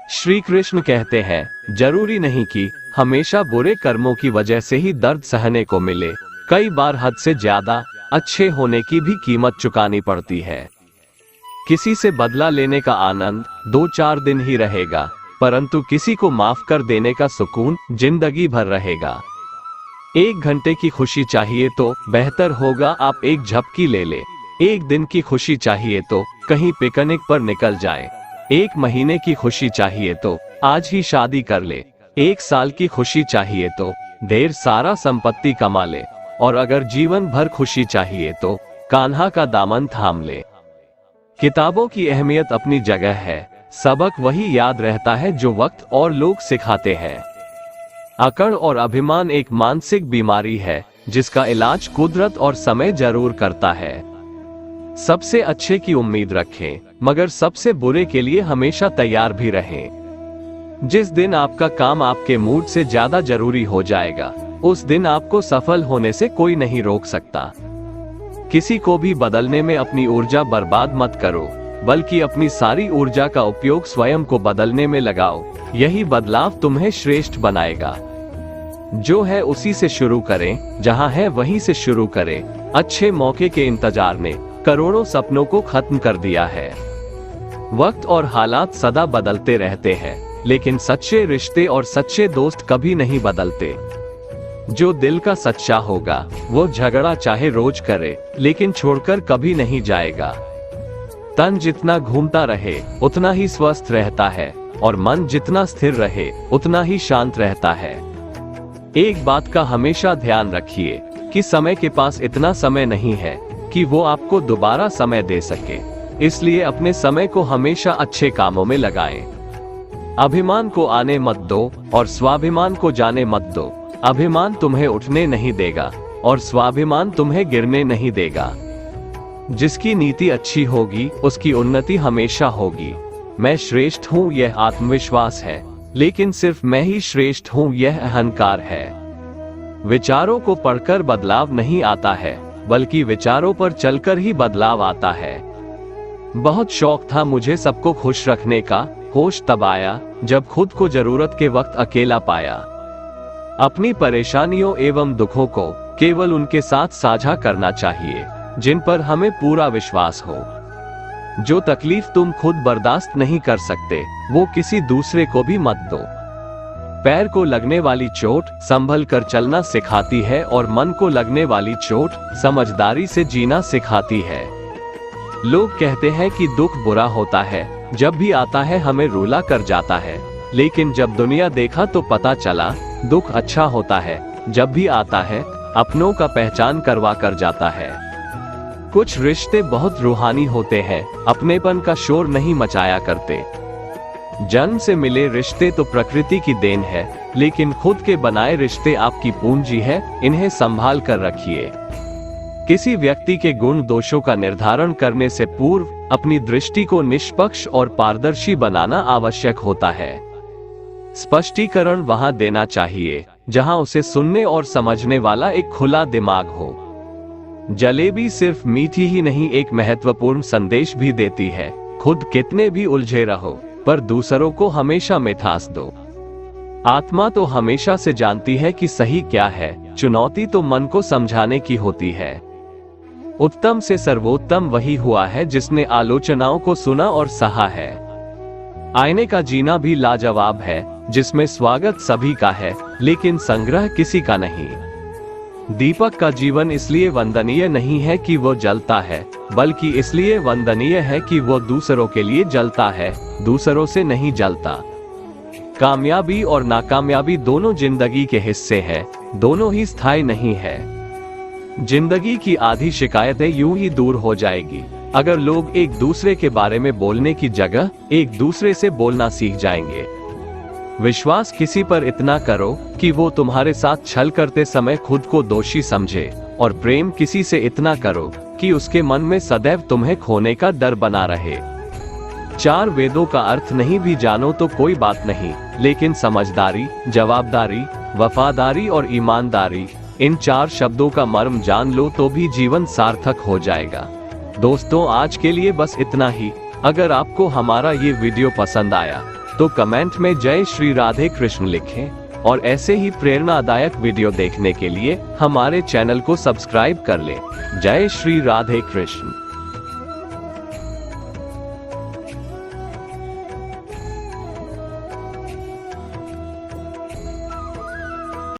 श्री कृष्ण कहते हैं, जरूरी नहीं कि हमेशा बुरे कर्मों की वजह से ही दर्द सहने को मिले। कई बार हद से ज्यादा अच्छे होने की भी कीमत चुकानी पड़ती है। किसी से बदला लेने का आनंद 2-4 दिन ही रहेगा, परंतु किसी को माफ कर देने का सुकून जिंदगी भर रहेगा। 1 घंटे की खुशी चाहिए तो बेहतर होगा आप एक झपकी ले ले। 1 दिन की खुशी चाहिए तो कहीं पिकनिक पर निकल जाए। 1 महीने की खुशी चाहिए तो आज ही शादी कर ले। 1 साल की खुशी चाहिए तो ढेर सारा संपत्ति कमा ले। और अगर जीवन भर खुशी चाहिए तो कान्हा का दामन थाम ले। किताबों की अहमियत अपनी जगह है, सबक वही याद रहता है जो वक्त और लोग सिखाते हैं। अकड़ और अभिमान एक मानसिक बीमारी है जिसका इलाज कुदरत और समय जरूर करता है। सबसे अच्छे की उम्मीद रखें, मगर सबसे बुरे के लिए हमेशा तैयार भी रहें। जिस दिन आपका काम आपके मूड से ज्यादा जरूरी हो जाएगा, उस दिन आपको सफल होने से कोई नहीं रोक सकता। किसी को भी बदलने में अपनी ऊर्जा बर्बाद मत करो, बल्कि अपनी सारी ऊर्जा का उपयोग स्वयं को बदलने में लगाओ। यही बदलाव तुम्हें श्रेष्ठ बनाएगा। जो है उसी से शुरू करें, जहां है वहीं से शुरू करें। अच्छे मौके के इंतजार ने करोड़ों सपनों को खत्म कर दिया है। वक्त और हालात सदा बदलते रहते हैं, लेकिन सच्चे रिश्ते और सच्चे दोस्त कभी नहीं बदलते। जो दिल का सच्चा होगा वो झगड़ा चाहे रोज करे, लेकिन छोड़कर कभी नहीं जाएगा। तन जितना घूमता रहे उतना ही स्वस्थ रहता है, और मन जितना स्थिर रहे उतना ही शांत रहता है। एक बात का हमेशा ध्यान रखिए कि समय के पास इतना समय नहीं है कि वो आपको दोबारा समय दे सके। इसलिए अपने समय को हमेशा अच्छे कामों में लगाएं। अभिमान को आने मत दो और स्वाभिमान को जाने मत दो। अभिमान तुम्हें उठने नहीं देगा और स्वाभिमान तुम्हें गिरने नहीं देगा। जिसकी नीति अच्छी होगी उसकी उन्नति हमेशा होगी। मैं श्रेष्ठ हूँ यह आत्मविश्वास है, लेकिन सिर्फ मैं ही श्रेष्ठ हूँ यह अहंकार है। विचारों को पढ़कर बदलाव नहीं आता है, बल्कि विचारों पर चलकर ही बदलाव आता है। बहुत शौक था मुझे सबको खुश रखने का, होश तब आया जब खुद को जरूरत के वक्त अकेला पाया। अपनी परेशानियों एवं दुखों को केवल उनके साथ साझा करना चाहिए जिन पर हमें पूरा विश्वास हो। जो तकलीफ तुम खुद बर्दाश्त नहीं कर सकते वो किसी दूसरे को भी मत दो। पैर को लगने वाली चोट संभल कर चलना सिखाती है और मन को लगने वाली चोट समझदारी से जीना सिखाती है। लोग कहते हैं कि दुख बुरा होता है, जब भी आता है हमें रुला कर जाता है, लेकिन जब दुनिया देखा तो पता चला दुख अच्छा होता है, जब भी आता है अपनों का पहचान करवा कर जाता है। कुछ रिश्ते बहुत रूहानी होते हैं, अपनेपन का शोर नहीं मचाया करते। जन्म से मिले रिश्ते तो प्रकृति की देन है, लेकिन खुद के बनाए रिश्ते आपकी पूंजी है, इन्हें संभाल कर रखिए। किसी व्यक्ति के गुण दोषों का निर्धारण करने से पूर्व अपनी दृष्टि को निष्पक्ष और पारदर्शी बनाना आवश्यक होता है। स्पष्टीकरण वहां देना चाहिए जहां उसे सुनने और समझने वाला एक खुला दिमाग हो। जलेबी सिर्फ मीठी ही नहीं एक महत्वपूर्ण संदेश भी देती है। खुद कितने भी उलझे रहो पर दूसरों को हमेशा मिठास दो। आत्मा तो हमेशा से जानती है कि सही क्या है, चुनौती तो मन को समझाने की होती है। उत्तम से सर्वोत्तम वही हुआ है जिसने आलोचनाओं को सुना और सहा है। आईने का जीना भी लाजवाब है, जिसमें स्वागत सभी का है लेकिन संग्रह किसी का नहीं। दीपक का जीवन इसलिए वंदनीय नहीं है कि वो जलता है, बल्कि इसलिए वंदनीय है कि वो दूसरों के लिए जलता है, दूसरों से नहीं जलता। कामयाबी और नाकामयाबी दोनों जिंदगी के हिस्से हैं, दोनों ही स्थायी नहीं है। जिंदगी की आधी शिकायतें यूं ही दूर हो जाएगी अगर लोग एक दूसरे के बारे में बोलने की जगह एक दूसरे से बोलना सीख जाएंगे। विश्वास किसी पर इतना करो कि वो तुम्हारे साथ छल करते समय खुद को दोषी समझे, और प्रेम किसी से इतना करो कि उसके मन में सदैव तुम्हें खोने का डर बना रहे। 4 वेदों का अर्थ नहीं भी जानो तो कोई बात नहीं, लेकिन समझदारी, जवाबदारी, वफादारी और ईमानदारी, इन 4 शब्दों का मर्म जान लो तो भी जीवन सार्थक हो जाएगा। दोस्तों, आज के लिए बस इतना ही। अगर आपको हमारा ये वीडियो पसंद आया तो कमेंट में जय श्री राधे कृष्ण लिखें और ऐसे ही प्रेरणादायक वीडियो देखने के लिए हमारे चैनल को सब्सक्राइब कर लें। जय श्री राधे कृष्ण।